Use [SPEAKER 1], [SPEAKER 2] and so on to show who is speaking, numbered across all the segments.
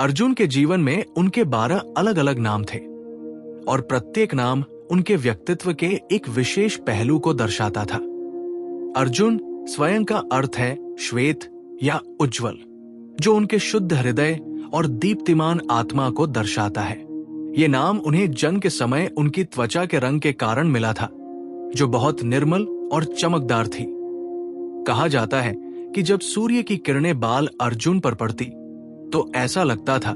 [SPEAKER 1] अर्जुन के जीवन में उनके 12 अलग अलग नाम थे और प्रत्येक नाम उनके व्यक्तित्व के एक विशेष पहलू को दर्शाता था। अर्जुन स्वयं का अर्थ है श्वेत या उज्जवल, जो उनके शुद्ध हृदय और दीप्तिमान आत्मा को दर्शाता है। ये नाम उन्हें जन्म के समय उनकी त्वचा के रंग के कारण मिला था, जो बहुत निर्मल और चमकदार थी। कहा जाता है कि जब सूर्य की किरणें बाल अर्जुन पर पड़ती तो ऐसा लगता था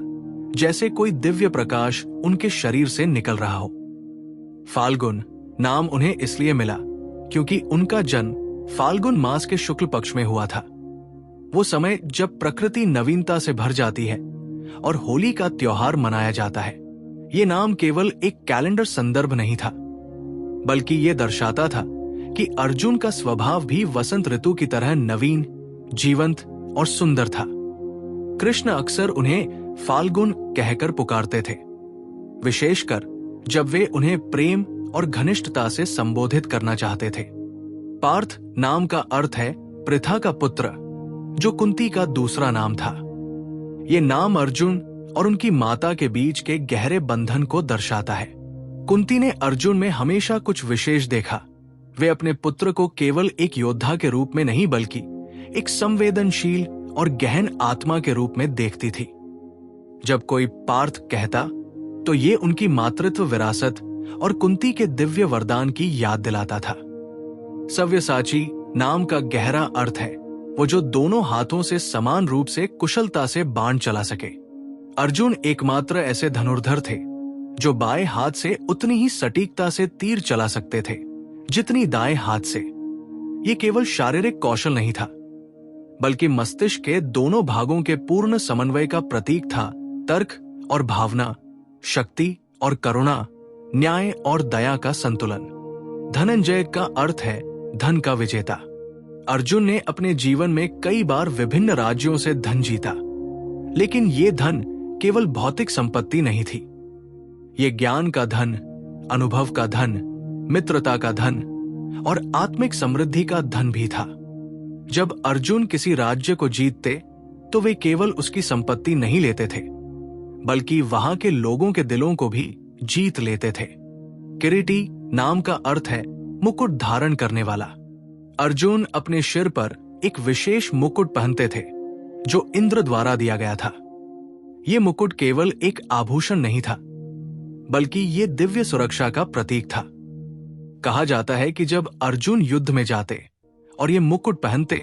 [SPEAKER 1] जैसे कोई दिव्य प्रकाश उनके शरीर से निकल रहा हो। फाल्गुन नाम उन्हें इसलिए मिला क्योंकि उनका जन्म फाल्गुन मास के शुक्ल पक्ष में हुआ था। वो समय जब प्रकृति नवीनता से भर जाती है और होली का त्योहार मनाया जाता है। ये नाम केवल एक कैलेंडर संदर्भ नहीं था, बल्कि ये दर्शाता था कि अर्जुन का स्वभाव भी वसंत ऋतु की तरह नवीन, जीवंत और सुंदर था। कृष्ण अक्सर उन्हें फाल्गुन कहकर पुकारते थे, विशेषकर जब वे उन्हें प्रेम और घनिष्ठता से संबोधित करना चाहते थे। पार्थ नाम का अर्थ है पृथा का पुत्र, जो कुंती का दूसरा नाम था। ये नाम अर्जुन और उनकी माता के बीच के गहरे बंधन को दर्शाता है। कुंती ने अर्जुन में हमेशा कुछ विशेष देखा। वे अपने पुत्र को केवल एक योद्धा के रूप में नहीं, बल्कि एक संवेदनशील और गहन आत्मा के रूप में देखती थी। जब कोई पार्थ कहता तो ये उनकी मातृत्व विरासत और कुंती के दिव्य वरदान की याद दिलाता था। सव्यसाची नाम का गहरा अर्थ है वो जो दोनों हाथों से समान रूप से कुशलता से बाण चला सके। अर्जुन एकमात्र ऐसे धनुर्धर थे जो बाएं हाथ से उतनी ही सटीकता से तीर चला सकते थे जितनी दाएं हाथ से। ये केवल शारीरिक कौशल नहीं था, बल्कि मस्तिष्क के दोनों भागों के पूर्ण समन्वय का प्रतीक था। तर्क और भावना, शक्ति और करुणा, न्याय और दया का संतुलन। धनंजय का अर्थ है धन का विजेता। अर्जुन ने अपने जीवन में कई बार विभिन्न राज्यों से धन जीता, लेकिन ये धन केवल भौतिक संपत्ति नहीं थी। ये ज्ञान का धन, अनुभव का धन, मित्रता का धन और आत्मिक समृद्धि का धन भी था। जब अर्जुन किसी राज्य को जीतते तो वे केवल उसकी संपत्ति नहीं लेते थे, बल्कि वहां के लोगों के दिलों को भी जीत लेते थे। किरीटी नाम का अर्थ है मुकुट धारण करने वाला। अर्जुन अपने सिर पर एक विशेष मुकुट पहनते थे जो इंद्र द्वारा दिया गया था। यह मुकुट केवल एक आभूषण नहीं था, बल्कि ये दिव्य सुरक्षा का प्रतीक था। कहा जाता है कि जब अर्जुन युद्ध में जाते और ये मुकुट पहनते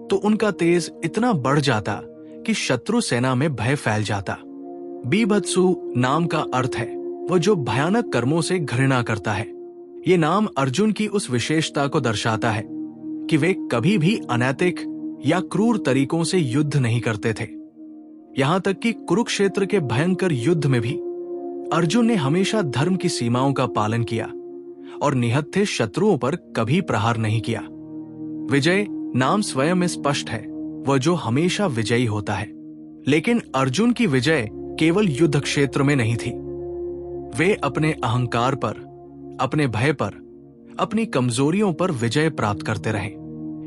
[SPEAKER 1] तो उनका तेज इतना बढ़ जाता कि शत्रु सेना में भय फैल जाता। बीभत्सु नाम का अर्थ है वो जो भयानक कर्मों से घृणा करता है। ये नाम अर्जुन की उस विशेषता को दर्शाता है कि वे कभी भी अनैतिक या क्रूर तरीकों से युद्ध नहीं करते थे। यहां तक कि कुरुक्षेत्र के भयंकर युद्ध में भी अर्जुन ने हमेशा धर्म की सीमाओं का पालन किया और निहत्थे शत्रुओं पर कभी प्रहार नहीं किया। विजय नाम स्वयं में स्पष्ट है वह जो हमेशा विजयी होता है, लेकिन अर्जुन की विजय केवल युद्ध क्षेत्र में नहीं थी। वे अपने अहंकार पर, अपने भय पर, अपनी कमजोरियों पर विजय प्राप्त करते रहे।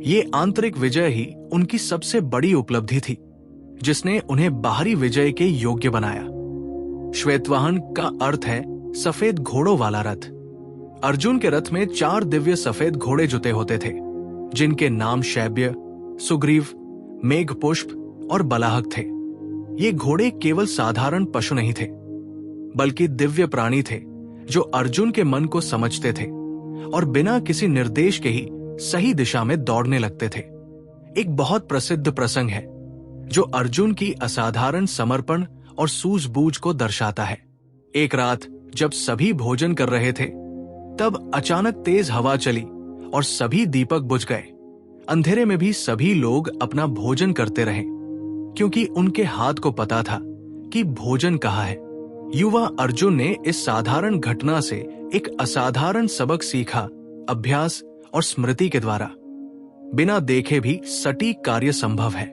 [SPEAKER 1] ये आंतरिक विजय ही उनकी सबसे बड़ी उपलब्धि थी, जिसने उन्हें बाहरी विजय के योग्य बनाया। श्वेतवाहन का अर्थ है सफेद घोड़ों वाला रथ। अर्जुन के रथ में 4 दिव्य सफेद घोड़े जुते होते थे, जिनके नाम शैब्य, सुग्रीव, मेघपुष्प और बलाहक थे। ये घोड़े केवल साधारण पशु नहीं थे, बल्कि दिव्य प्राणी थे जो अर्जुन के मन को समझते थे और बिना किसी निर्देश के ही सही दिशा में दौड़ने लगते थे। एक बहुत प्रसिद्ध प्रसंग है जो अर्जुन की असाधारण समर्पण और सूझबूझ को दर्शाता है। एक रात जब सभी भोजन कर रहे थे, तब अचानक तेज हवा चली और सभी दीपक बुझ गए। अंधेरे में भी सभी लोग अपना भोजन करते रहे, क्योंकि उनके हाथ को पता था कि भोजन कहाँ है। युवा अर्जुन ने इस साधारण घटना से एक असाधारण सबक सीखा, अभ्यास और स्मृति के द्वारा। बिना देखे भी सटीक कार्य संभव है।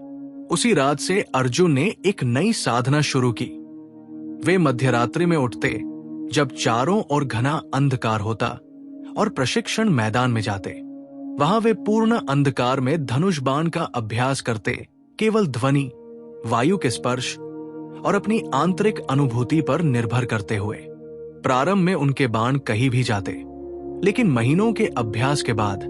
[SPEAKER 1] उसी रात से अर्जुन ने एक नई साधना शुरू की। वे मध्यरात्रि में उठते जब चारों ओर घना अंधकार होता और प्रशिक्षण मैदान में जाते। वहां वे पूर्ण अंधकार में धनुष बाण का अभ्यास करते, केवल ध्वनि, वायु के स्पर्श और अपनी आंतरिक अनुभूति पर निर्भर करते हुए। प्रारंभ में उनके बाण कहीं भी जाते, लेकिन महीनों के अभ्यास के बाद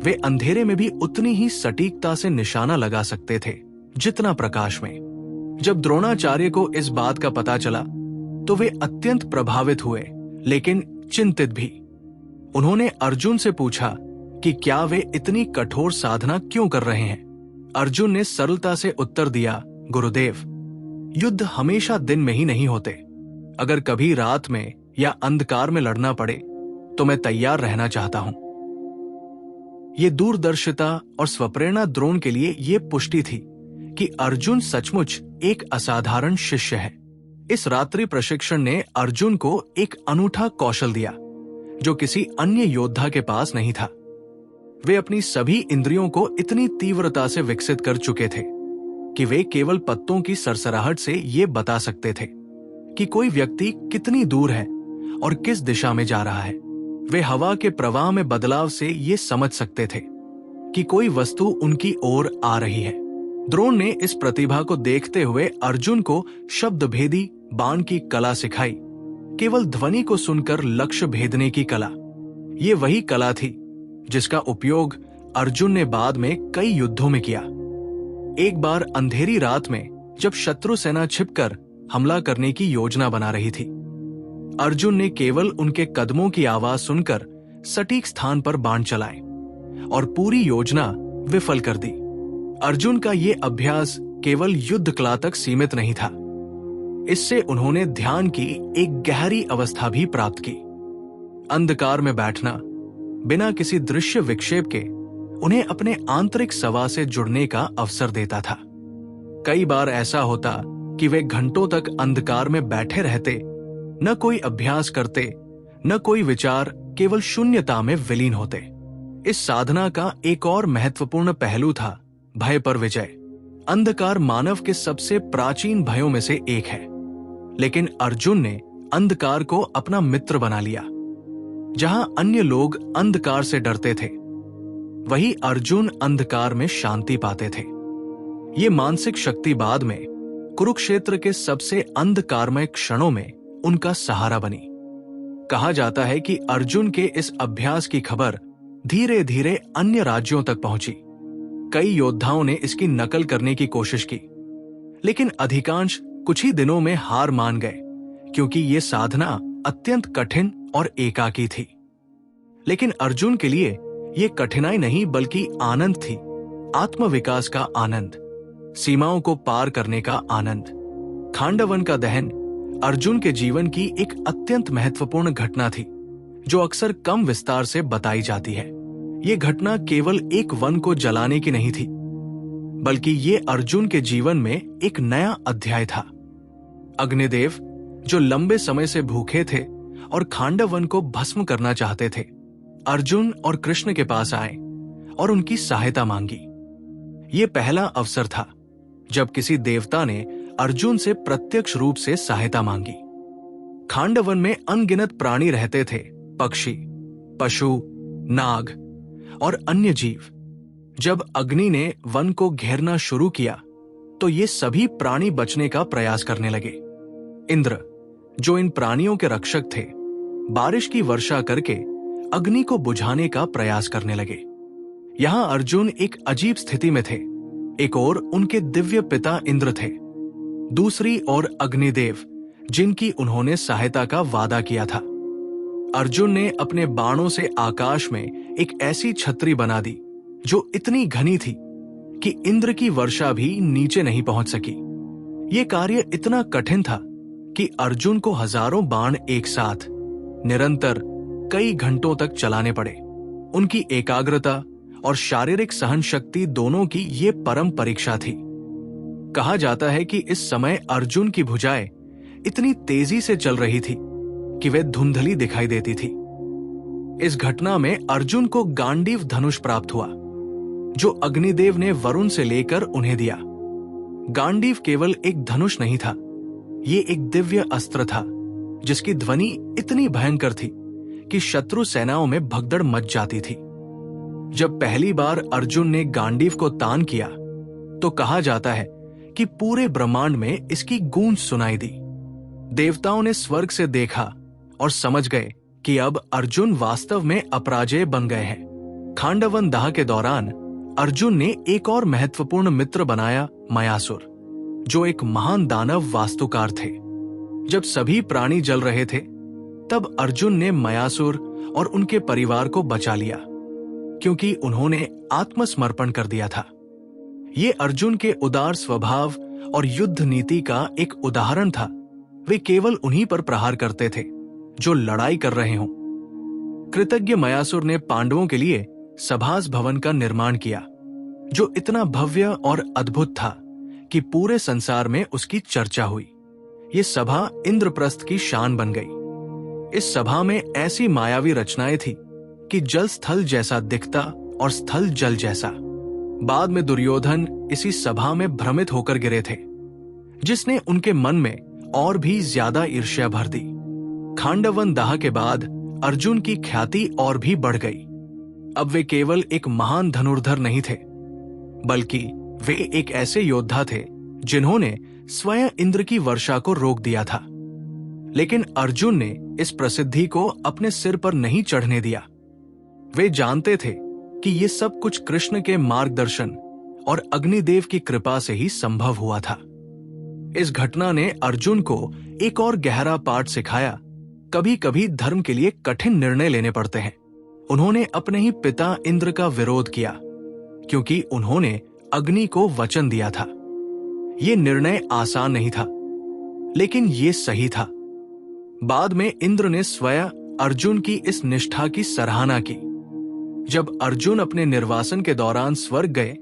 [SPEAKER 1] वे अंधेरे में भी उतनी ही सटीकता से निशाना लगा सकते थे जितना प्रकाश में। जब द्रोणाचार्य को इस बात का पता चला तो वे अत्यंत प्रभावित हुए, लेकिन चिंतित भी। उन्होंने अर्जुन से पूछा कि क्या वे इतनी कठोर साधना क्यों कर रहे हैं। अर्जुन ने सरलता से उत्तर दिया, गुरुदेव, युद्ध हमेशा दिन में ही नहीं होते। अगर कभी रात में या अंधकार में लड़ना पड़े तो मैं तैयार रहना चाहता हूं। ये दूरदर्शिता और स्वप्रेरणा द्रोण के लिए ये पुष्टि थी कि अर्जुन सचमुच एक असाधारण शिष्य है। इस रात्रि प्रशिक्षण ने अर्जुन को एक अनूठा कौशल दिया जो किसी अन्य योद्धा के पास नहीं था। वे अपनी सभी इंद्रियों को इतनी तीव्रता से विकसित कर चुके थे कि वे केवल पत्तों की सरसराहट से ये बता सकते थे कि कोई व्यक्ति कितनी दूर है और किस दिशा में जा रहा है। वे हवा के प्रवाह में बदलाव से ये समझ सकते थे कि कोई वस्तु उनकी ओर आ रही है। द्रोण ने इस प्रतिभा को देखते हुए अर्जुन को शब्दभेदी बाण की कला सिखाई, केवल ध्वनि को सुनकर लक्ष्य भेदने की कला। ये वही कला थी जिसका उपयोग अर्जुन ने बाद में कई युद्धों में किया। एक बार अंधेरी रात में जब शत्रु सेना छिपकर हमला करने की योजना बना रही थी, अर्जुन ने केवल उनके कदमों की आवाज सुनकर सटीक स्थान पर बाण चलाए और पूरी योजना विफल कर दी। अर्जुन का ये अभ्यास केवल युद्ध कला तक सीमित नहीं था, इससे उन्होंने ध्यान की एक गहरी अवस्था भी प्राप्त की। अंधकार में बैठना बिना किसी दृश्य विक्षेप के उन्हें अपने आंतरिक सवा से जुड़ने का अवसर देता था। कई बार ऐसा होता कि वे घंटों तक अंधकार में बैठे रहते, न कोई अभ्यास करते, न कोई विचार, केवल शून्यता में विलीन होते। इस साधना का एक और महत्वपूर्ण पहलू था भय पर विजय। अंधकार मानव के सबसे प्राचीन भयों में से एक है, लेकिन अर्जुन ने अंधकार को अपना मित्र बना लिया। जहां अन्य लोग अंधकार से डरते थे, वही अर्जुन अंधकार में शांति पाते थे। ये मानसिक शक्ति बाद में कुरुक्षेत्र के सबसे अंधकारमय क्षणों में उनका सहारा बनी। कहा जाता है कि अर्जुन के इस अभ्यास की खबर धीरे धीरे अन्य राज्यों तक पहुंची। कई योद्धाओं ने इसकी नकल करने की कोशिश की, लेकिन अधिकांश कुछ ही दिनों में हार मान गए, क्योंकि ये साधना अत्यंत कठिन और एकाकी थी। लेकिन अर्जुन के लिए ये कठिनाई नहीं बल्कि आनंद थी, आत्मविकास का आनंद, सीमाओं को पार करने का आनंद। खांडवन का दहन अर्जुन के जीवन की एक अत्यंत महत्वपूर्ण घटना थी, जो अक्सर कम विस्तार से बताई जाती है। ये घटना केवल एक वन को जलाने की नहीं थी, बल्कि ये अर्जुन के जीवन में एक नया अध्याय था। अग्निदेव, जो लंबे समय से भूखे थे और खांडवन को भस्म करना चाहते थे, अर्जुन और कृष्ण के पास आए और उनकी सहायता मांगी। ये पहला अवसर था जब किसी देवता ने अर्जुन से प्रत्यक्ष रूप से सहायता मांगी। खांडवन में अनगिनत प्राणी रहते थे, पक्षी, पशु, नाग और अन्य जीव। जब अग्नि ने वन को घेरना शुरू किया तो ये सभी प्राणी बचने का प्रयास करने लगे। इंद्र, जो इन प्राणियों के रक्षक थे, बारिश की वर्षा करके अग्नि को बुझाने का प्रयास करने लगे। यहां अर्जुन एक अजीब स्थिति में थे। एक ओर उनके दिव्य पिता इंद्र थे, दूसरी ओर अग्निदेव, जिनकी उन्होंने सहायता का वादा किया था। अर्जुन ने अपने बाणों से आकाश में एक ऐसी छतरी बना दी जो इतनी घनी थी कि इंद्र की वर्षा भी नीचे नहीं पहुंच सकी। ये कार्य इतना कठिन था कि अर्जुन को हजारों बाण एक साथ निरंतर कई घंटों तक चलाने पड़े। उनकी एकाग्रता और शारीरिक सहन शक्ति दोनों की ये परम परीक्षा थी। कहा जाता है कि इस समय अर्जुन की भुजाएं इतनी तेजी से चल रही थी कि वे धुंधली दिखाई देती थी। इस घटना में अर्जुन को गांडीव धनुष प्राप्त हुआ, जो अग्निदेव ने वरुण से लेकर उन्हें दिया। गांडीव केवल एक धनुष नहीं था, ये एक दिव्य अस्त्र था जिसकी ध्वनि इतनी भयंकर थी कि शत्रु सेनाओं में भगदड़ मच जाती थी। जब पहली बार अर्जुन ने गांडीव को तान किया तो कहा जाता है कि पूरे ब्रह्मांड में इसकी गूंज सुनाई दी। देवताओं ने स्वर्ग से देखा और समझ गए कि अब अर्जुन वास्तव में अपराजेय बन गए हैं। खांडवन दाह के दौरान अर्जुन ने एक और महत्वपूर्ण मित्र बनाया, मयासुर, जो एक महान दानव वास्तुकार थे। जब सभी प्राणी जल रहे थे, तब अर्जुन ने मयासुर और उनके परिवार को बचा लिया, क्योंकि उन्होंने आत्मसमर्पण कर दिया था। ये अर्जुन के उदार स्वभाव और युद्ध नीति का एक उदाहरण था। वे केवल उन्हीं पर प्रहार करते थे जो लड़ाई कर रहे हों। कृतज्ञ मयासुर ने पांडवों के लिए सभास भवन का निर्माण किया, जो इतना भव्य और अद्भुत था कि पूरे संसार में उसकी चर्चा हुई। ये सभा इंद्रप्रस्थ की शान बन गई। इस सभा में ऐसी मायावी रचनाएं थी कि जल स्थल जैसा दिखता और स्थल जल जैसा। बाद में दुर्योधन इसी सभा में भ्रमित होकर गिरे थे, जिसने उनके मन में और भी ज्यादा ईर्ष्या भर दी। खांडवन दाह के बाद अर्जुन की ख्याति और भी बढ़ गई। अब वे केवल एक महान धनुर्धर नहीं थे, बल्कि वे एक ऐसे योद्धा थे जिन्होंने स्वयं इंद्र की वर्षा को रोक दिया था। लेकिन अर्जुन ने इस प्रसिद्धि को अपने सिर पर नहीं चढ़ने दिया। वे जानते थे कि ये सब कुछ कृष्ण के मार्गदर्शन और अग्निदेव की कृपा से ही संभव हुआ था। इस घटना ने अर्जुन को एक और गहरा पाठ सिखाया। कभी कभी धर्म के लिए कठिन निर्णय लेने पड़ते हैं। उन्होंने अपने ही पिता इंद्र का विरोध किया, क्योंकि उन्होंने अग्नि को वचन दिया था। ये निर्णय आसान नहीं था, लेकिन ये सही था। बाद में इंद्र ने स्वयं अर्जुन की इस निष्ठा की सराहना की। जब अर्जुन अपने निर्वासन के दौरान स्वर्ग गए,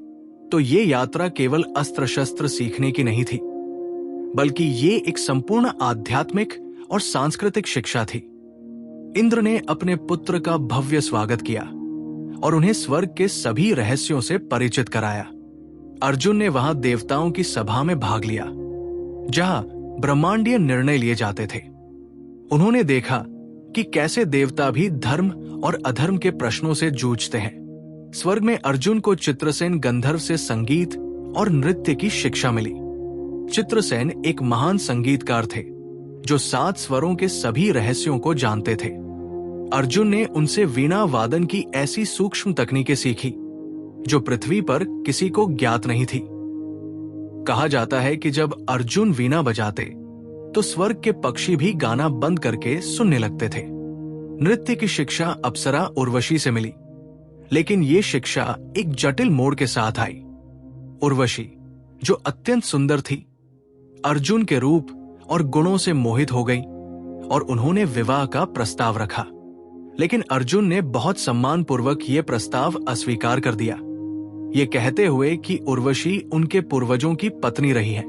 [SPEAKER 1] तो ये यात्रा केवल अस्त्र शस्त्र सीखने की नहीं थी, बल्कि ये एक संपूर्ण आध्यात्मिक और सांस्कृतिक शिक्षा थी। इंद्र ने अपने पुत्र का भव्य स्वागत किया और उन्हें स्वर्ग के सभी रहस्यों से परिचित कराया। अर्जुन ने वहां देवताओं की सभा में भाग लिया, जहां ब्रह्मांडीय निर्णय लिए जाते थे। उन्होंने देखा कि कैसे देवता भी धर्म और अधर्म के प्रश्नों से जूझते हैं। स्वर्ग में अर्जुन को चित्रसेन गंधर्व से संगीत और नृत्य की शिक्षा मिली। चित्रसेन एक महान संगीतकार थे, जो 7 स्वरों के सभी रहस्यों को जानते थे। अर्जुन ने उनसे वीणा वादन की ऐसी सूक्ष्म तकनीकें सीखी, जो पृथ्वी पर किसी को ज्ञात नहीं थी। कहा जाता है कि जब अर्जुन वीणा बजाते, तो स्वर्ग के पक्षी भी गाना बंद करके सुनने लगते थे। नृत्य की शिक्षा अप्सरा उर्वशी से मिली, लेकिन ये शिक्षा एक जटिल मोड़ के साथ आई। उर्वशी, जो अत्यंत सुंदर थी, अर्जुन के रूप और गुणों से मोहित हो गई और उन्होंने विवाह का प्रस्ताव रखा। लेकिन अर्जुन ने बहुत सम्मानपूर्वक यह प्रस्ताव अस्वीकार कर दिया, ये कहते हुए कि उर्वशी उनके पूर्वजों की पत्नी रही है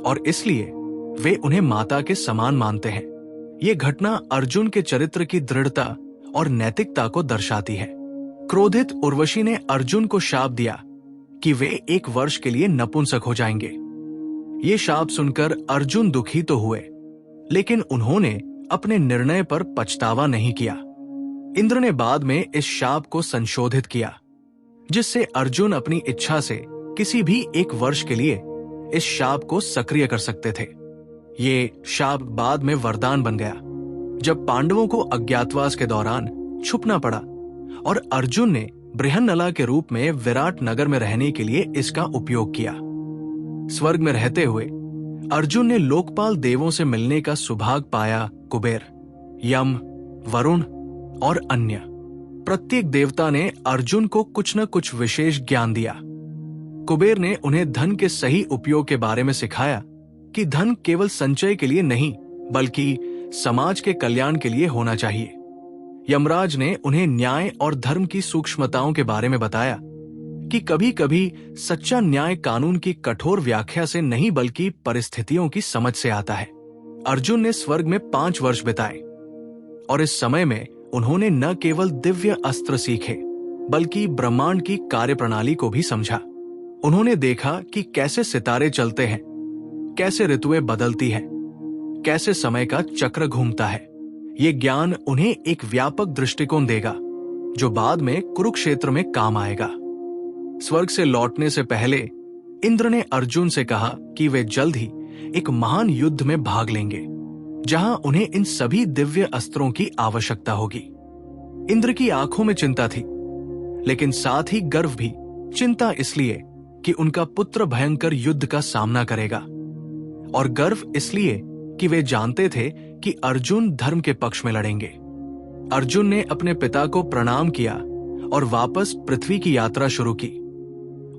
[SPEAKER 1] और इसलिए वे उन्हें माता के समान मानते हैं। ये घटना अर्जुन के चरित्र की दृढ़ता और नैतिकता को दर्शाती है। क्रोधित उर्वशी ने अर्जुन को शाप दिया कि वे 1 वर्ष के लिए नपुंसक हो जाएंगे। ये शाप सुनकर अर्जुन दुखी तो हुए, लेकिन उन्होंने अपने निर्णय पर पछतावा नहीं किया। इंद्र ने बाद में इस शाप को संशोधित किया, जिससे अर्जुन अपनी इच्छा से किसी भी 1 वर्ष के लिए इस शाप को सक्रिय कर सकते थे। ये शाप बाद में वरदान बन गया, जब पांडवों को अज्ञातवास के दौरान छुपना पड़ा और अर्जुन ने बृहन्नला के रूप में विराट नगर में रहने के लिए इसका उपयोग किया। स्वर्ग में रहते हुए अर्जुन ने लोकपाल देवों से मिलने का सुभाग पाया। कुबेर, यम, वरुण और अन्य प्रत्येक देवता ने अर्जुन को कुछ न कुछ विशेष ज्ञान दिया। कुबेर ने उन्हें धन के सही उपयोग के बारे में सिखाया कि धन केवल संचय के लिए नहीं, बल्कि समाज के कल्याण के लिए होना चाहिए। यमराज ने उन्हें न्याय और धर्म की सूक्ष्मताओं के बारे में बताया कि कभी कभी सच्चा न्याय कानून की कठोर व्याख्या से नहीं, बल्कि परिस्थितियों की समझ से आता है। अर्जुन ने स्वर्ग में 5 वर्ष बिताए और इस समय में उन्होंने न केवल दिव्य अस्त्र सीखे, बल्कि ब्रह्मांड की कार्यप्रणाली को भी समझा। उन्होंने देखा कि कैसे सितारे चलते हैं, कैसे ऋतुएं बदलती हैं, कैसे समय का चक्र घूमता है। ये ज्ञान उन्हें एक व्यापक दृष्टिकोण देगा, जो बाद में कुरुक्षेत्र में काम आएगा। स्वर्ग से लौटने से पहले इंद्र ने अर्जुन से कहा कि वे जल्द ही एक महान युद्ध में भाग लेंगे, जहां उन्हें इन सभी दिव्य अस्त्रों की आवश्यकता होगी। इंद्र की आंखों में चिंता थी, लेकिन साथ ही गर्व भी। चिंता इसलिए कि उनका पुत्र भयंकर युद्ध का सामना करेगा, और गर्व इसलिए कि वे जानते थे कि अर्जुन धर्म के पक्ष में लड़ेंगे। अर्जुन ने अपने पिता को प्रणाम किया और वापस पृथ्वी की यात्रा शुरू की,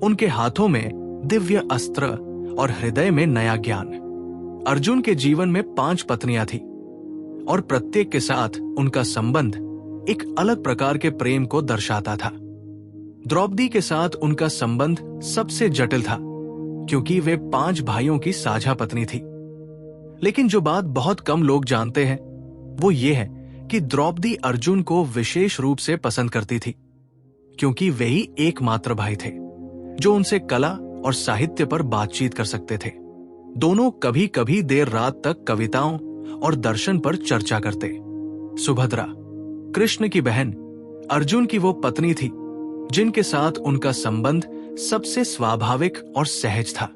[SPEAKER 1] उनके हाथों में दिव्य अस्त्र और हृदय में नया ज्ञान। अर्जुन के जीवन में 5 पत्नियां थी, और प्रत्येक के साथ उनका संबंध एक अलग प्रकार के प्रेम को दर्शाता था। द्रौपदी के साथ उनका संबंध सबसे जटिल था, क्योंकि वे 5 भाइयों की साझा पत्नी थी। लेकिन जो बात बहुत कम लोग जानते हैं वो ये है कि द्रौपदी अर्जुन को विशेष रूप से पसंद करती थी, क्योंकि वे ही एकमात्र भाई थे जो उनसे कला और साहित्य पर बातचीत कर सकते थे। दोनों कभी कभी देर रात तक कविताओं और दर्शन पर चर्चा करते। सुभद्रा, कृष्ण की बहन, अर्जुन की वो पत्नी थी जिनके साथ उनका संबंध सबसे स्वाभाविक और सहज था।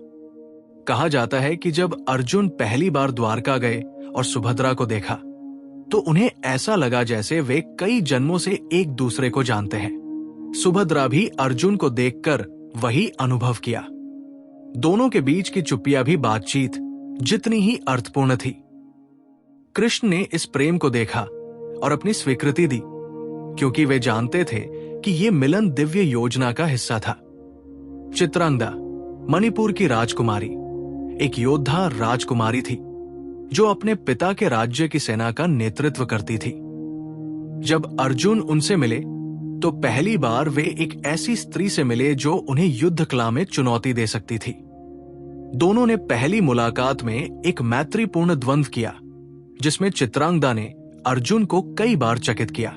[SPEAKER 1] कहा जाता है कि जब अर्जुन पहली बार द्वारका गए और सुभद्रा को देखा, तो उन्हें ऐसा लगा जैसे वे कई जन्मों से एक दूसरे को जानते हैं। सुभद्रा भी अर्जुन को देखकर वही अनुभव किया। दोनों के बीच की चुप्पियां भी बातचीत जितनी ही अर्थपूर्ण थी। कृष्ण ने इस प्रेम को देखा और अपनी स्वीकृति दी, क्योंकि वे जानते थे कि ये मिलन दिव्य योजना का हिस्सा था। चित्रांगदा, मणिपुर की राजकुमारी, एक योद्धा राजकुमारी थी जो अपने पिता के राज्य की सेना का नेतृत्व करती थी। जब अर्जुन उनसे मिले तो पहली बार वे एक ऐसी स्त्री से मिले जो उन्हें युद्ध कला में चुनौती दे सकती थी। दोनों ने पहली मुलाकात में एक मैत्रीपूर्ण द्वंद्व किया, जिसमें चित्रांगदा ने अर्जुन को कई बार चकित किया।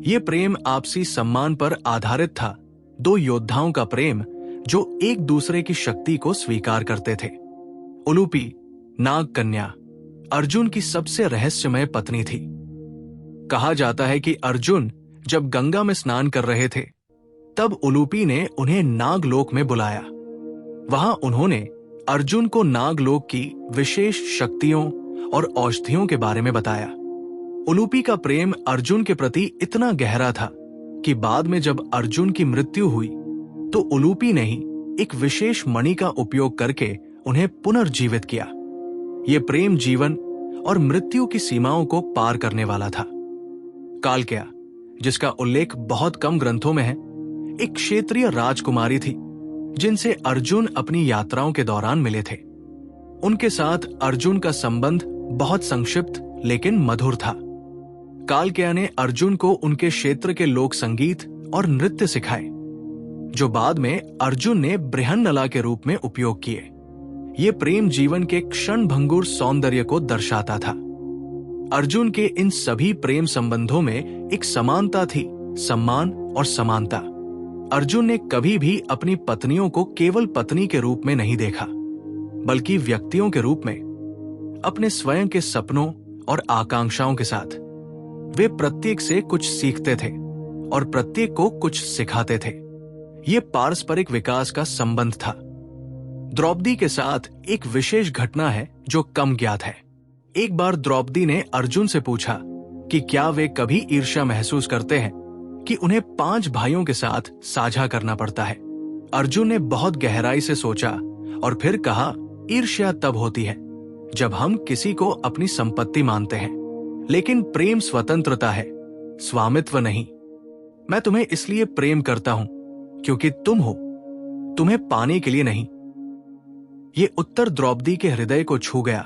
[SPEAKER 1] ये प्रेम आपसी सम्मान पर आधारित था, 2 योद्धाओं का प्रेम जो एक दूसरे की शक्ति को स्वीकार करते थे। उलूपी, नाग कन्या, अर्जुन की सबसे रहस्यमय पत्नी थी। कहा जाता है कि अर्जुन जब गंगा में स्नान कर रहे थे, तब उलूपी ने उन्हें नागलोक में बुलाया। वहां उन्होंने अर्जुन को नागलोक की विशेष शक्तियों और औषधियों के बारे में बताया। उलूपी का प्रेम अर्जुन के प्रति इतना गहरा था कि बाद में जब अर्जुन की मृत्यु हुई तो उलूपी ने ही एक विशेष मणि का उपयोग करके उन्हें पुनर्जीवित किया। ये प्रेम जीवन और मृत्यु की सीमाओं को पार करने वाला था। कालकेया, जिसका उल्लेख बहुत कम ग्रंथों में है, एक क्षेत्रीय राजकुमारी थी जिनसे अर्जुन अपनी यात्राओं के दौरान मिले थे। उनके साथ अर्जुन का संबंध बहुत संक्षिप्त लेकिन मधुर था। कालकेया ने अर्जुन को उनके क्षेत्र के लोक संगीत और नृत्य सिखाए, जो बाद में अर्जुन ने बृहन्नला के रूप में उपयोग किए। ये प्रेम जीवन के क्षणभंगुर सौंदर्य को दर्शाता था। अर्जुन के इन सभी प्रेम संबंधों में एक समानता थी, सम्मान और समानता। अर्जुन ने कभी भी अपनी पत्नियों को केवल पत्नी के रूप में नहीं देखा, बल्कि व्यक्तियों के रूप में, अपने स्वयं के सपनों और आकांक्षाओं के साथ। वे प्रत्येक से कुछ सीखते थे और प्रत्येक को कुछ सिखाते थे। ये पारस्परिक विकास का संबंध था। द्रौपदी के साथ एक विशेष घटना है जो कम ज्ञात है। एक बार द्रौपदी ने अर्जुन से पूछा कि क्या वे कभी ईर्ष्या महसूस करते हैं कि उन्हें 5 भाइयों के साथ साझा करना पड़ता है। अर्जुन ने बहुत गहराई से सोचा और फिर कहा, ईर्ष्या तब होती है जब हम किसी को अपनी संपत्ति मानते हैं, लेकिन प्रेम स्वतंत्रता है, स्वामित्व नहीं। मैं तुम्हें इसलिए प्रेम करता हूं क्योंकि तुम हो, तुम्हें पाने के लिए नहीं। ये उत्तर द्रौपदी के हृदय को छू गया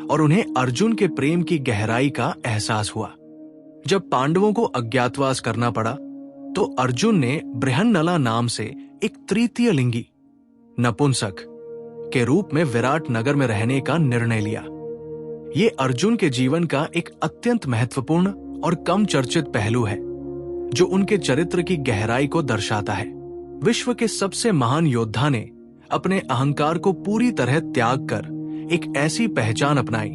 [SPEAKER 1] और उन्हें अर्जुन के प्रेम की गहराई का एहसास हुआ। जब पांडवों को अज्ञातवास करना पड़ा तो अर्जुन ने बृहन्नला नाम से एक तृतीय लिंगी नपुंसक के रूप में विराट नगर में रहने का निर्णय लिया। ये अर्जुन के जीवन का एक अत्यंत महत्वपूर्ण और कम चर्चित पहलू है, जो उनके चरित्र की गहराई को दर्शाता है। विश्व के सबसे महान योद्धा ने अपने अहंकार को पूरी तरह त्याग कर एक ऐसी पहचान अपनाई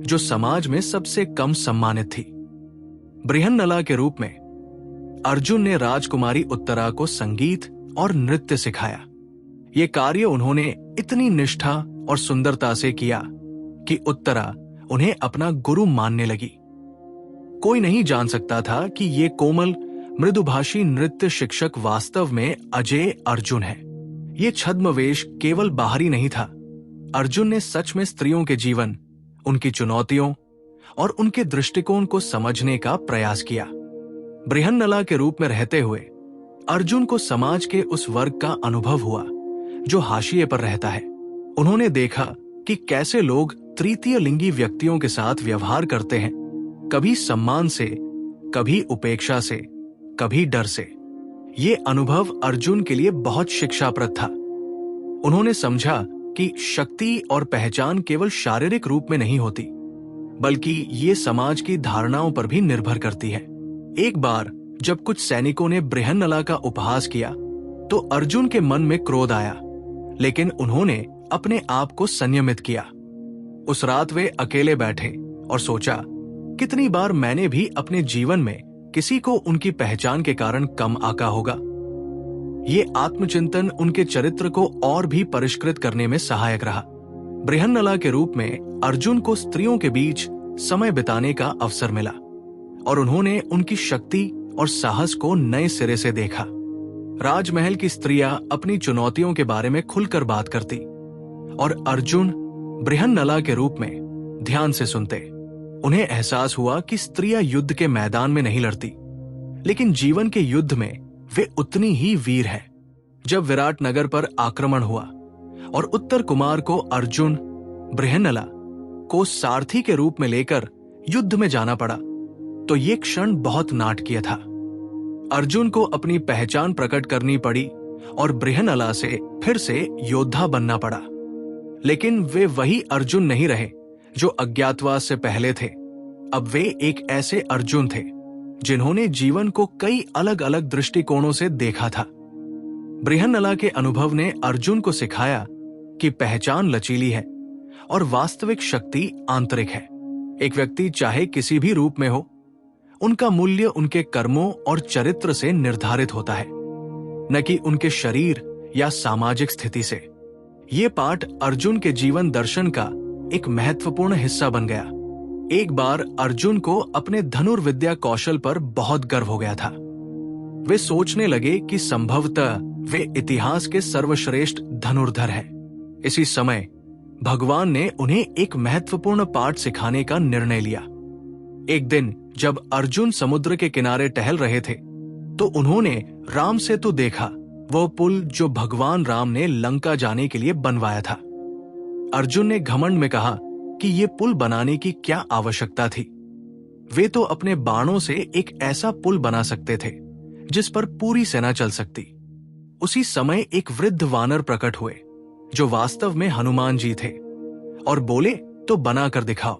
[SPEAKER 1] जो समाज में सबसे कम सम्मानित थी। बृहन्नला के रूप में अर्जुन ने राजकुमारी उत्तरा को संगीत और नृत्य सिखाया। ये कार्य उन्होंने इतनी निष्ठा और सुंदरता से किया कि उत्तरा उन्हें अपना गुरु मानने लगी। कोई नहीं जान सकता था कि ये कोमल मृदुभाषी नृत्य शिक्षक वास्तव में अजय अर्जुन है। ये छद्मवेश केवल बाहरी नहीं था। अर्जुन ने सच में स्त्रियों के जीवन, उनकी चुनौतियों और उनके दृष्टिकोण को समझने का प्रयास किया। बृहन्नला के रूप में रहते हुए अर्जुन को समाज के उस वर्ग का अनुभव हुआ जो हाशिए पर रहता है। उन्होंने देखा कि कैसे लोग तृतीय लिंगी व्यक्तियों के साथ व्यवहार करते हैं, कभी सम्मान से, कभी उपेक्षा से, कभी डर से। ये अनुभव अर्जुन के लिए बहुत शिक्षाप्रद था। उन्होंने समझा कि शक्ति और पहचान केवल शारीरिक रूप में नहीं होती, बल्कि ये समाज की धारणाओं पर भी निर्भर करती है। एक बार जब कुछ सैनिकों ने बृहन्नला का उपहास किया तो अर्जुन के मन में क्रोध आया, लेकिन उन्होंने अपने आप को संयमित किया। उस रात वे अकेले बैठे और सोचा, कितनी बार मैंने भी अपने जीवन में किसी को उनकी पहचान के कारण कम आंका होगा। ये आत्मचिंतन उनके चरित्र को और भी परिष्कृत करने में सहायक रहा। बृहन्नला के रूप में अर्जुन को स्त्रियों के बीच समय बिताने का अवसर मिला और उन्होंने उनकी शक्ति और साहस को नए सिरे से देखा। राजमहल की स्त्रियां अपनी चुनौतियों के बारे में खुलकर बात करती और अर्जुन बृहन्नला के रूप में ध्यान से सुनते। उन्हें एहसास हुआ कि स्त्रियां युद्ध के मैदान में नहीं लड़ती, लेकिन जीवन के युद्ध में वे उतनी ही वीर हैं। जब विराट नगर पर आक्रमण हुआ और उत्तर कुमार को अर्जुन बृहन्नला को सारथी के रूप में लेकर युद्ध में जाना पड़ा, तो ये क्षण बहुत नाटकीय था। अर्जुन को अपनी पहचान प्रकट करनी पड़ी और बृहन्नला से फिर से योद्धा बनना पड़ा। लेकिन वे वही अर्जुन नहीं रहे जो अज्ञातवास से पहले थे। अब वे एक ऐसे अर्जुन थे जिन्होंने जीवन को कई अलग अलग दृष्टिकोणों से देखा था। बृहन्नला के अनुभव ने अर्जुन को सिखाया कि पहचान लचीली है और वास्तविक शक्ति आंतरिक है। एक व्यक्ति चाहे किसी भी रूप में हो, उनका मूल्य उनके कर्मों और चरित्र से निर्धारित होता है, न कि उनके शरीर या सामाजिक स्थिति से। ये पाठ अर्जुन के जीवन दर्शन का एक महत्वपूर्ण हिस्सा बन गया। एक बार अर्जुन को अपने धनुर्विद्या कौशल पर बहुत गर्व हो गया था। वे सोचने लगे कि संभवतः वे इतिहास के सर्वश्रेष्ठ धनुर्धर हैं। इसी समय भगवान ने उन्हें एक महत्वपूर्ण पाठ सिखाने का निर्णय लिया। एक दिन जब अर्जुन समुद्र के किनारे टहल रहे थे तो उन्होंने राम सेतु देखा, वो पुल जो भगवान राम ने लंका जाने के लिए बनवाया था। अर्जुन ने घमंड में कहा कि ये पुल बनाने की क्या आवश्यकता थी। वे तो अपने बाणों से एक ऐसा पुल बना सकते थे जिस पर पूरी सेना चल सकती। उसी समय एक वृद्ध वानर प्रकट हुए जो वास्तव में हनुमान जी थे और बोले, तो बना कर दिखाओ।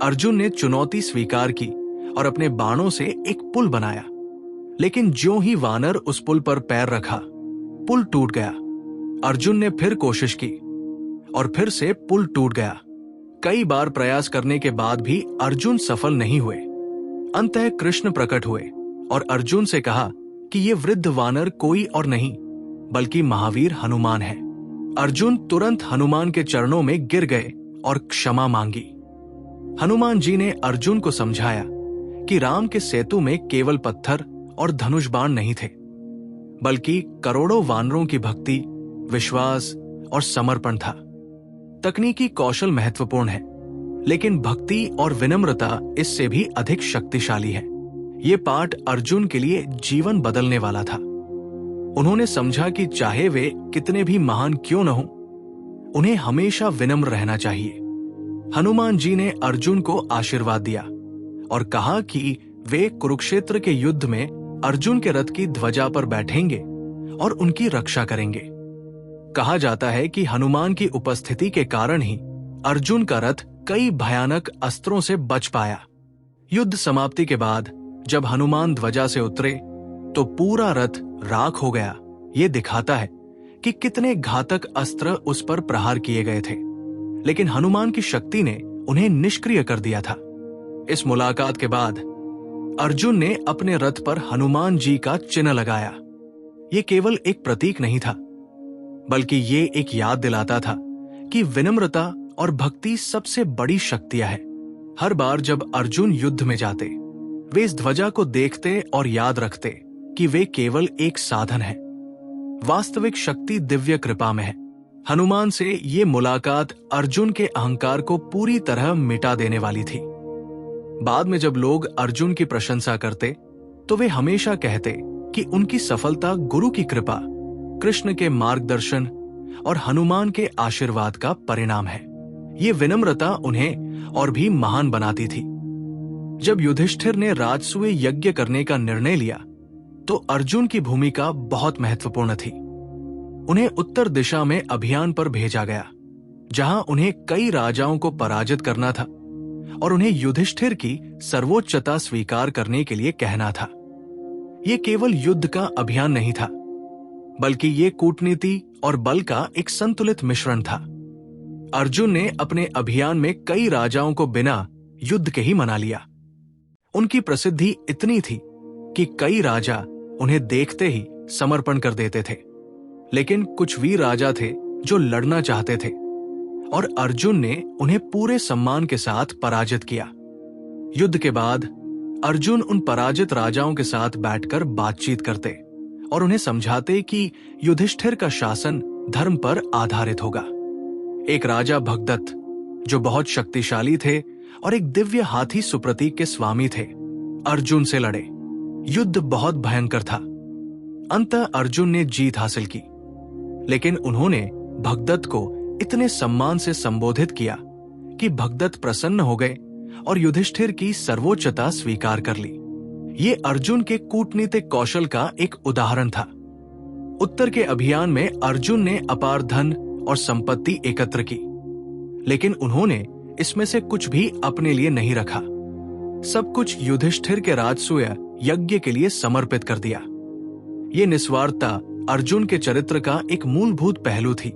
[SPEAKER 1] अर्जुन ने चुनौती स्वीकार की और अपने बाणों से एक पुल बनाया, लेकिन ज्यों ही वानर उस पुल पर पैर रखा, पुल टूट गया। अर्जुन ने फिर कोशिश की और फिर से पुल टूट गया। कई बार प्रयास करने के बाद भी अर्जुन सफल नहीं हुए। अंततः कृष्ण प्रकट हुए और अर्जुन से कहा कि ये वृद्ध वानर कोई और नहीं बल्कि महावीर हनुमान है। अर्जुन तुरंत हनुमान के चरणों में गिर गए और क्षमा मांगी। हनुमान जी ने अर्जुन को समझाया कि राम के सेतु में केवल पत्थर और धनुष बाण नहीं थे, बल्कि करोड़ों वानरों की भक्ति, विश्वास और समर्पण था। तकनीकी कौशल महत्वपूर्ण है, लेकिन भक्ति और विनम्रता इससे भी अधिक शक्तिशाली है। ये पाठ अर्जुन के लिए जीवन बदलने वाला था। उन्होंने समझा कि चाहे वे कितने भी महान क्यों न हो, उन्हें हमेशा विनम्र रहना चाहिए। हनुमान जी ने अर्जुन को आशीर्वाद दिया और कहा कि वे कुरुक्षेत्र के युद्ध में अर्जुन के रथ की ध्वजा पर बैठेंगे और उनकी रक्षा करेंगे। कहा जाता है कि हनुमान की उपस्थिति के कारण ही अर्जुन का रथ कई भयानक अस्त्रों से बच पाया। युद्ध समाप्ति के बाद जब हनुमान ध्वजा से उतरे तो पूरा रथ राख हो गया। ये दिखाता है कि कितने घातक अस्त्र उस पर प्रहार किए गए थे, लेकिन हनुमान की शक्ति ने उन्हें निष्क्रिय कर दिया था। इस मुलाकात के बाद अर्जुन ने अपने रथ पर हनुमान जी का चिन्ह लगाया। ये केवल एक प्रतीक नहीं था, बल्कि ये एक याद दिलाता था कि विनम्रता और भक्ति सबसे बड़ी शक्तियां हैं। हर बार जब अर्जुन युद्ध में जाते, वे इस ध्वजा को देखते और याद रखते कि वे केवल एक साधन है। वास्तविक शक्ति दिव्य कृपा में है। हनुमान से ये मुलाकात अर्जुन के अहंकार को पूरी तरह मिटा देने वाली थी। बाद में जब लोग अर्जुन की प्रशंसा करते तो वे हमेशा कहते कि उनकी सफलता गुरु की कृपा, कृष्ण के मार्गदर्शन और हनुमान के आशीर्वाद का परिणाम है। ये विनम्रता उन्हें और भी महान बनाती थी। जब युधिष्ठिर ने राजसूय यज्ञ करने का निर्णय लिया तो अर्जुन की भूमिका बहुत महत्वपूर्ण थी। उन्हें उत्तर दिशा में अभियान पर भेजा गया, जहां उन्हें कई राजाओं को पराजित करना था और उन्हें युधिष्ठिर की सर्वोच्चता स्वीकार करने के लिए कहना था। ये केवल युद्ध का अभियान नहीं था, बल्कि ये कूटनीति और बल का एक संतुलित मिश्रण था। अर्जुन ने अपने अभियान में कई राजाओं को बिना युद्ध के ही मना लिया। उनकी प्रसिद्धि इतनी थी कि कई राजा उन्हें देखते ही समर्पण कर देते थे। लेकिन कुछ वीर राजा थे जो लड़ना चाहते थे और अर्जुन ने उन्हें पूरे सम्मान के साथ पराजित किया। युद्ध के बाद अर्जुन उन पराजित राजाओं के साथ बैठकर बातचीत करते और उन्हें समझाते कि युधिष्ठिर का शासन धर्म पर आधारित होगा। एक राजा भगदत्त, जो बहुत शक्तिशाली थे और एक दिव्य हाथी सुप्रतीक के स्वामी थे, अर्जुन से लड़े। युद्ध बहुत भयंकर था। अंततः अर्जुन ने जीत हासिल की, लेकिन उन्होंने भगदत्त को इतने सम्मान से संबोधित किया कि भगदत्त प्रसन्न हो गए और युधिष्ठिर की सर्वोच्चता स्वीकार कर ली। ये अर्जुन के कूटनीतिक कौशल का एक उदाहरण था। उत्तर के अभियान में अर्जुन ने अपार धन और संपत्ति एकत्र की, लेकिन उन्होंने इसमें से कुछ भी अपने लिए नहीं रखा। सब कुछ युधिष्ठिर के राजसूय यज्ञ के लिए समर्पित कर दिया। ये निस्वार्थता अर्जुन के चरित्र का एक मूलभूत पहलू थी।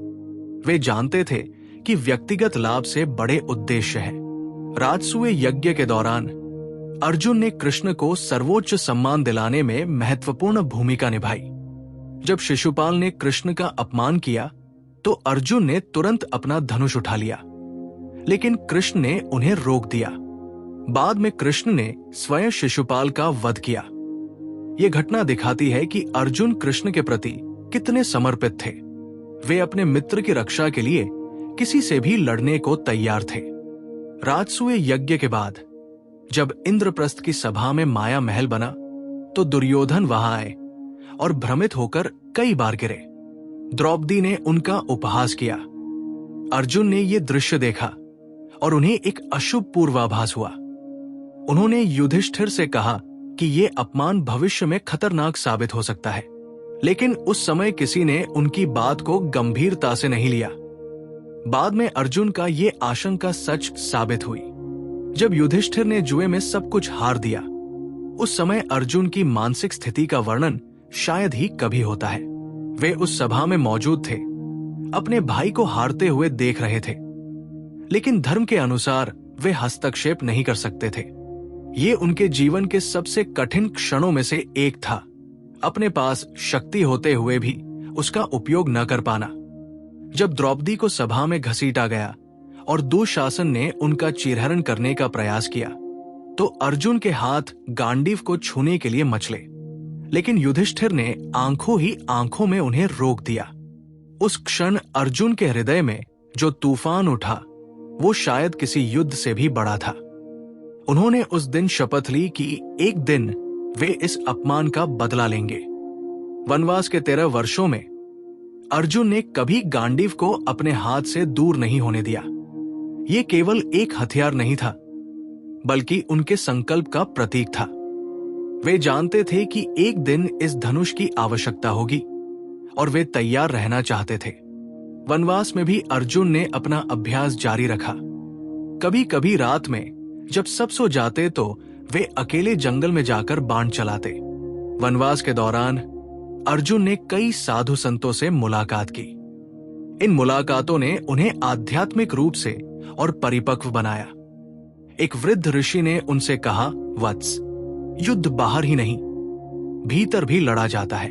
[SPEAKER 1] वे जानते थे कि व्यक्तिगत लाभ से बड़े उद्देश्य हैं। राजसूय यज्ञ के दौरान अर्जुन ने कृष्ण को सर्वोच्च सम्मान दिलाने में महत्वपूर्ण भूमिका निभाई। जब शिशुपाल ने कृष्ण का अपमान किया तो अर्जुन ने तुरंत अपना धनुष उठा लिया, लेकिन कृष्ण ने उन्हें रोक दिया। बाद में कृष्ण ने स्वयं शिशुपाल का वध किया। यह घटना दिखाती है कि अर्जुन कृष्ण के प्रति कितने समर्पित थे। वे अपने मित्र की रक्षा के लिए किसी से भी लड़ने को तैयार थे। राजसूय यज्ञ के बाद जब इंद्रप्रस्थ की सभा में माया महल बना तो दुर्योधन वहां आए और भ्रमित होकर कई बार गिरे। द्रौपदी ने उनका उपहास किया। अर्जुन ने यह दृश्य देखा और उन्हें एक अशुभ पूर्वाभास हुआ। उन्होंने युधिष्ठिर से कहा कि यह अपमान भविष्य में खतरनाक साबित हो सकता है, लेकिन उस समय किसी ने उनकी बात को गंभीरता से नहीं लिया। बाद में अर्जुन का ये आशंका सच साबित हुई। जब युधिष्ठिर ने जुए में सब कुछ हार दिया, उस समय अर्जुन की मानसिक स्थिति का वर्णन शायद ही कभी होता है। वे उस सभा में मौजूद थे, अपने भाई को हारते हुए देख रहे थे, लेकिन धर्म के अनुसार वे हस्तक्षेप नहीं कर सकते थे। ये उनके जीवन के सबसे कठिन क्षणों में से एक था। अपने पास शक्ति होते हुए भी उसका उपयोग न कर पाना। जब द्रौपदी को सभा में घसीटा गया और दुशासन ने उनका चीरहरण करने का प्रयास किया तो अर्जुन के हाथ गांडीव को छूने के लिए मचले, लेकिन युधिष्ठिर ने आंखों ही आंखों में उन्हें रोक दिया। उस क्षण अर्जुन के हृदय में जो तूफान उठा वो शायद किसी युद्ध से भी बड़ा था। उन्होंने उस दिन शपथ ली कि एक दिन वे इस अपमान का बदला लेंगे। वनवास के 13 वर्षों में अर्जुन ने कभी गांडीव को अपने हाथ से दूर नहीं होने दिया। ये केवल एक हथियार नहीं था, बल्कि उनके संकल्प का प्रतीक था। वे जानते थे कि एक दिन इस धनुष की आवश्यकता होगी और वे तैयार रहना चाहते थे। वनवास में भी अर्जुन ने अपना अभ्यास जारी रखा। कभी कभी रात में जब सब सो जाते तो वे अकेले जंगल में जाकर बाण चलाते। वनवास के दौरान अर्जुन ने कई साधु संतों से मुलाकात की। इन मुलाकातों ने उन्हें आध्यात्मिक रूप से और परिपक्व बनाया। एक वृद्ध ऋषि ने उनसे कहा, वत्स, युद्ध बाहर ही नहीं, भीतर भी लड़ा जाता है।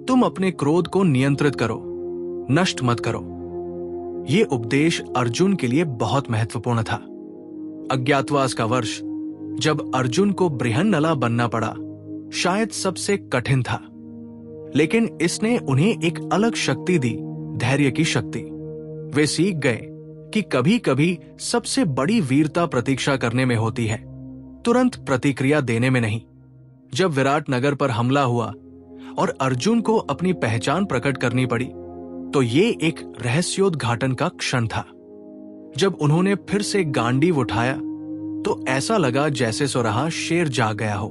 [SPEAKER 1] तुम अपने क्रोध को नियंत्रित करो, नष्ट मत करो। ये उपदेश अर्जुन के लिए बहुत महत्वपूर्ण था। अज्ञातवास का वर्ष, जब अर्जुन को बृहन्नला बनना पड़ा, शायद सबसे कठिन था, लेकिन इसने उन्हें एक अलग शक्ति दी, धैर्य की शक्ति। वे सीख गए कि कभी कभी सबसे बड़ी वीरता प्रतीक्षा करने में होती है, तुरंत प्रतिक्रिया देने में नहीं। जब विराट नगर पर हमला हुआ और अर्जुन को अपनी पहचान प्रकट करनी पड़ी, तो ये एक रहस्योद्घाटन का क्षण था। जब उन्होंने फिर से गांडीव उठाया तो ऐसा लगा जैसे सुरहा शेर जाग गया हो।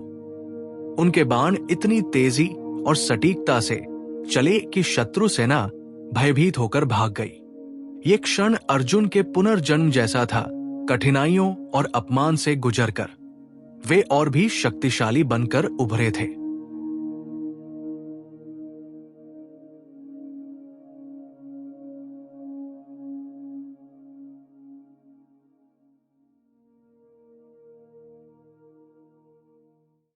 [SPEAKER 1] उनके बाण इतनी तेजी और सटीकता से चले कि शत्रु सेना भयभीत होकर भाग गई। ये क्षण अर्जुन के पुनर्जन्म जैसा था, कठिनाइयों और अपमान से गुजरकर वे और भी शक्तिशाली बनकर उभरे थे।